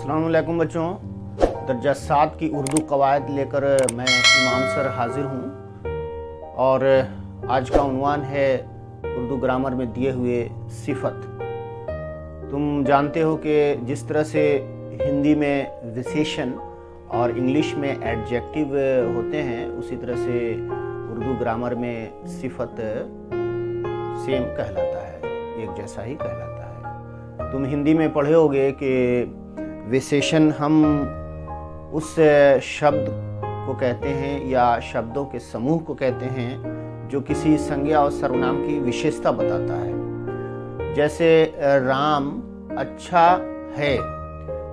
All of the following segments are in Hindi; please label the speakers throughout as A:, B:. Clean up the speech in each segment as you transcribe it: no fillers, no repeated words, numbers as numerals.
A: अस्सलाम वालेकुम बच्चों। दर्जा 7 की उर्दू कवायद लेकर मैं इमाम सर हाजिर हूँ और आज का उन्वान है उर्दू ग्रामर में दिए हुए सिफत। तुम जानते हो कि जिस तरह से हिंदी में विशेषण और इंग्लिश में एडजेक्टिव होते हैं, उसी तरह से उर्दू ग्रामर में सिफत सेम कहलाता है, एक जैसा ही कहलाता है। तुम हिंदी में पढ़े होगे कि विशेषण हम उस शब्द को कहते हैं या शब्दों के समूह को कहते हैं जो किसी संज्ञा और सर्वनाम की विशेषता बताता है। जैसे राम अच्छा है,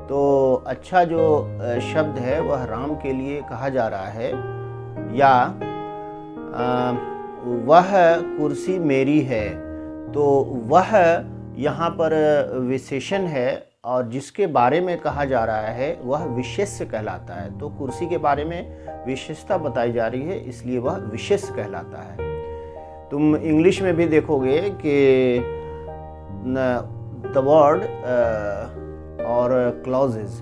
A: तो अच्छा जो शब्द है वह राम के लिए कहा जा रहा है। या वह कुर्सी मेरी है, तो वह यहाँ पर विशेषण है और जिसके बारे में कहा जा रहा है वह विशेष कहलाता है। तो कुर्सी के बारे में विशेषता बताई जा रही है, इसलिए वह विशेष कहलाता है। तुम इंग्लिश में भी देखोगे कि द वर्ड और clauses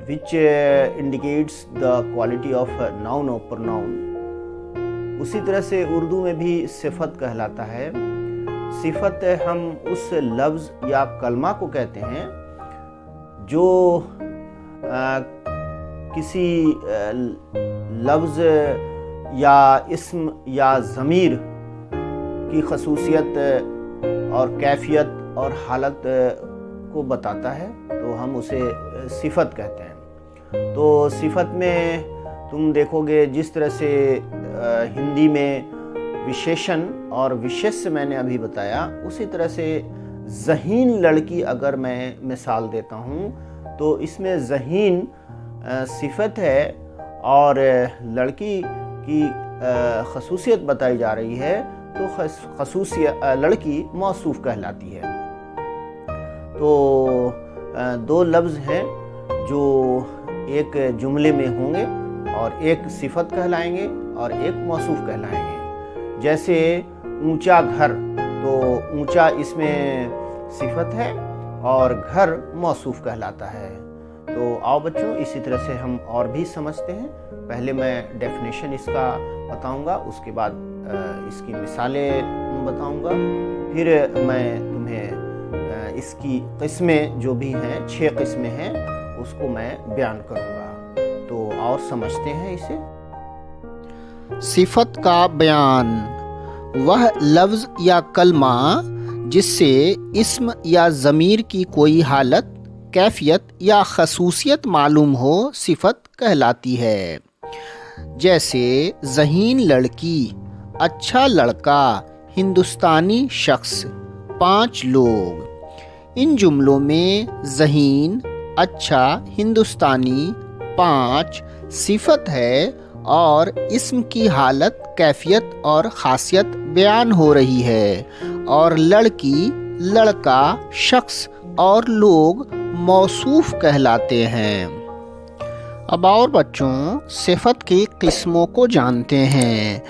A: which indicates the quality of noun और प्रोनाउन, उसी तरह से उर्दू में भी सिफत कहलाता है। सिफत हम उस लफ्ज़ या कलमा को कहते हैं जो किसी लफ्ज़ या इस्म या ज़मीर की खसूसियत और कैफियत और हालत को बताता है, तो हम उसे सिफत कहते हैं। तो सिफत में तुम देखोगे जिस तरह से हिंदी में विशेषण और विशेष्य मैंने अभी बताया, उसी तरह से ज़हीन लड़की अगर मैं मिसाल देता हूँ तो इसमें ज़हीन सिफत है और लड़की की खसूसियत बताई जा रही है, तो खसूसियत लड़की मौसूफ कहलाती है। तो दो लफ्ज़ हैं जो एक जुमले में होंगे और एक सिफत कहलाएंगे और एक मौसूफ कहलाएंगे। जैसे ऊंचा घर, तो ऊंचा इसमें सिफत है और घर मौसूफ कहलाता है। तो आओ बच्चों, इसी तरह से हम और भी समझते हैं। पहले मैं डेफिनेशन इसका बताऊंगा, उसके बाद इसकी मिसालें बताऊंगा, फिर मैं तुम्हें इसकी किस्में जो भी हैं, 6 किस्में हैं, उसको मैं बयान करूंगा। तो और समझते हैं इसे।
B: सिफत का बयान वह लफ्ज़ या कलमा जिससे इस्म या ज़मीर की कोई हालत, कैफियत या खसूसियत मालूम हो, सिफत कहलाती है। जैसे ज़हीन लड़की, अच्छा लड़का, हिंदुस्तानी शख्स, 5 लोग। इन जुमलों में ज़हीन, अच्छा, हिंदुस्तानी, 5 सिफत है और इस्म की हालत, कैफियत और खासियत बयान हो रही है, और लड़की, लड़का, शख्स और लोग मौसूफ कहलाते हैं। अब और बच्चों सिफत की किस्मों को जानते हैं।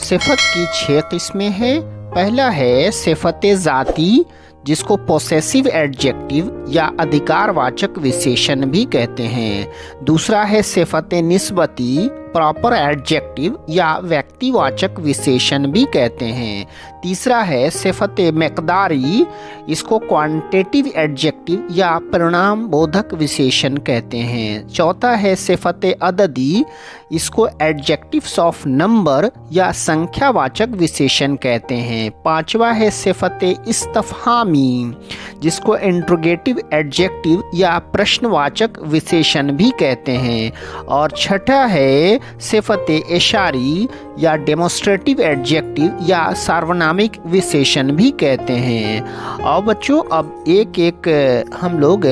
B: सिफत की 6 किस्में हैं। पहला है सिफत ज़ाती, जिसको पोसेसिव एडजेक्टिव या अधिकारवाचक विशेषण भी कहते हैं। दूसरा है सिफत निस्बती, प्रॉपर एडजेक्टिव या व्यक्तिवाचक विशेषण भी कहते हैं। तीसरा है सिफत मकदारी, इसको क्वांटिटेटिव एडजेक्टिव या परिणाम बोधक विशेषण कहते हैं। चौथा है सिफत अददी, इसको एडजेक्टिव्स ऑफ नंबर या संख्यावाचक विशेषण कहते हैं। पांचवा है सिफत इस्तफहामी, जिसको इंट्रोगेटिव एडजेक्टिव या प्रश्नवाचक विशेषण भी कहते हैं। और छठा है सिफत इशारी या डेमोस्ट्रेटिव एडजेक्टिव या सार्वनामिक विशेषण भी कहते हैं। और बच्चों अब एक एक हम लोग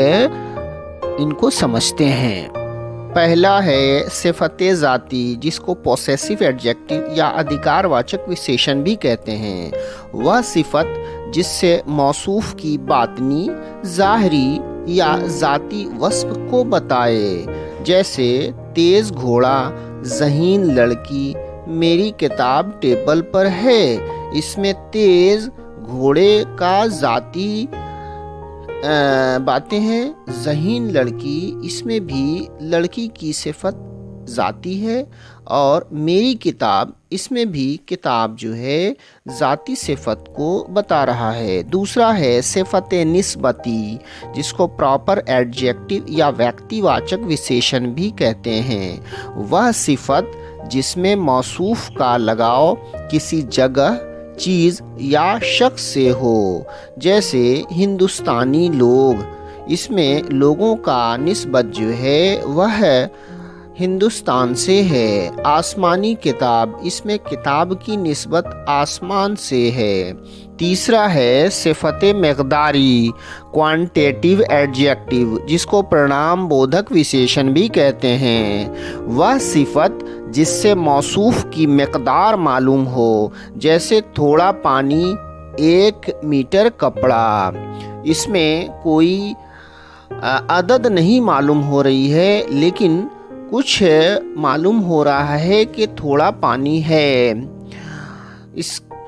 B: इनको समझते हैं। पहला है सिफत ज़ाती, जिसको पोसेसिव एडजेक्टिव या अधिकारवाचक विशेषण भी कहते हैं। वह सिफत जिससे मौसूफ की बातनी, ज़ाहरी या ज़ाती वस्फ को बताए। जैसे तेज़ घोड़ा, ज़हीन लड़की, मेरी किताब टेबल पर है। इसमें तेज़ घोड़े का ज़ाती बातें हैं ज़हीन लड़की, इसमें भी लड़की की सिफत ज़ाती है, और मेरी किताब, इसमें भी किताब जो है ज़ाती सिफत को बता रहा है। दूसरा है सिफत निस्बती, जिसको प्रॉपर एडजेक्टिव या व्यक्तिवाचक विशेषण भी कहते हैं। वह सिफत जिसमें मौसूफ का लगाव किसी जगह, चीज़ या शख्स से हो। जैसे हिंदुस्तानी लोग, इसमें लोगों का निस्बत जो है वह हिंदुस्तान से है। आसमानी किताब, इसमें किताब की निस्बत आसमान से है। तीसरा है सिफत मकदारी, क्वांटिटेटिव एडजेक्टिव, जिसको परिणाम बोधक विशेषण भी कहते हैं। वह सिफत जिससे मौसूफ की मकदार मालूम हो, जैसे थोड़ा पानी, 1 मीटर कपड़ा। इसमें कोई अदद नहीं मालूम हो रही है, लेकिन कुछ मालूम हो रहा है कि थोड़ा पानी है।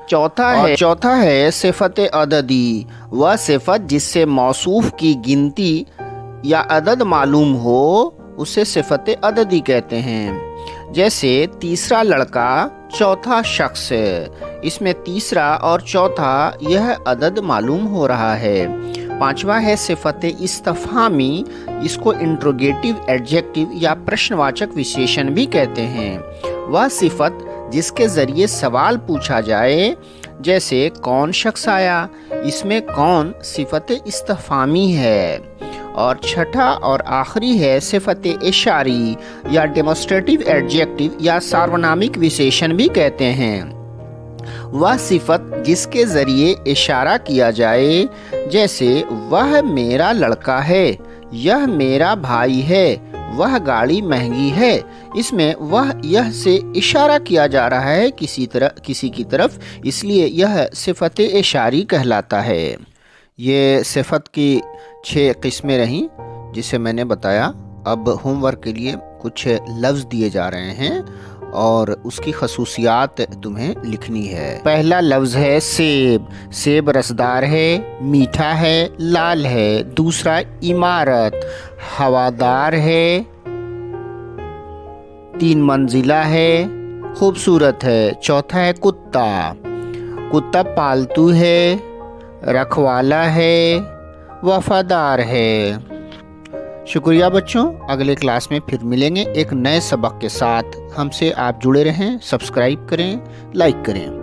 B: चौथा है सिफत अददी, वह सिफत जिससे मौसूफ की गिनती या अदद मालूम हो, उसे सिफत अददी कहते हैं। जैसे तीसरा लड़का, चौथा शख्स, इसमें तीसरा और चौथा यह अदद मालूम हो रहा है। पांचवा है सिफत इस्तफहामी, इसको इंट्रोगेटिव एडजेक्टिव या प्रश्नवाचक विशेषण भी कहते हैं। वह सिफत जिसके जरिए सवाल पूछा जाए, जैसे कौन शख्स आया, इसमें कौन सिफत इस्तफहामी है। और छठा और आखिरी है सिफत इशारी या डेमोस्ट्रेटिव एडजेक्टिव या सार्वनामिक विशेषण भी कहते हैं। वह सिफत जिसके जरिए इशारा किया जाए, जैसे वह मेरा लड़का है, यह मेरा भाई है, वह गाड़ी महंगी है। इसमें वह यह से इशारा किया जा रहा है किसी की तरफ, इसलिए यह सिफत इशारी कहलाता है। ये सिफत की 6 किस्में रहीं जिसे मैंने बताया। अब होमवर्क के लिए कुछ लफ्ज़ दिए जा रहे हैं और उसकी खसूसियात तुम्हें लिखनी है। पहला लफ्ज़ है सेब। सेब रसदार है, मीठा है, लाल है। दूसरा इमारत, हवादार है, 3 मंजिला है, खूबसूरत है। चौथा है कुत्ता। कुत्ता पालतू है, रखवाला है, वफादार है। शुक्रिया बच्चों, अगले क्लास में फिर मिलेंगे एक नए सबक के साथ। हमसे आप जुड़े रहें, सब्सक्राइब करें, लाइक करें।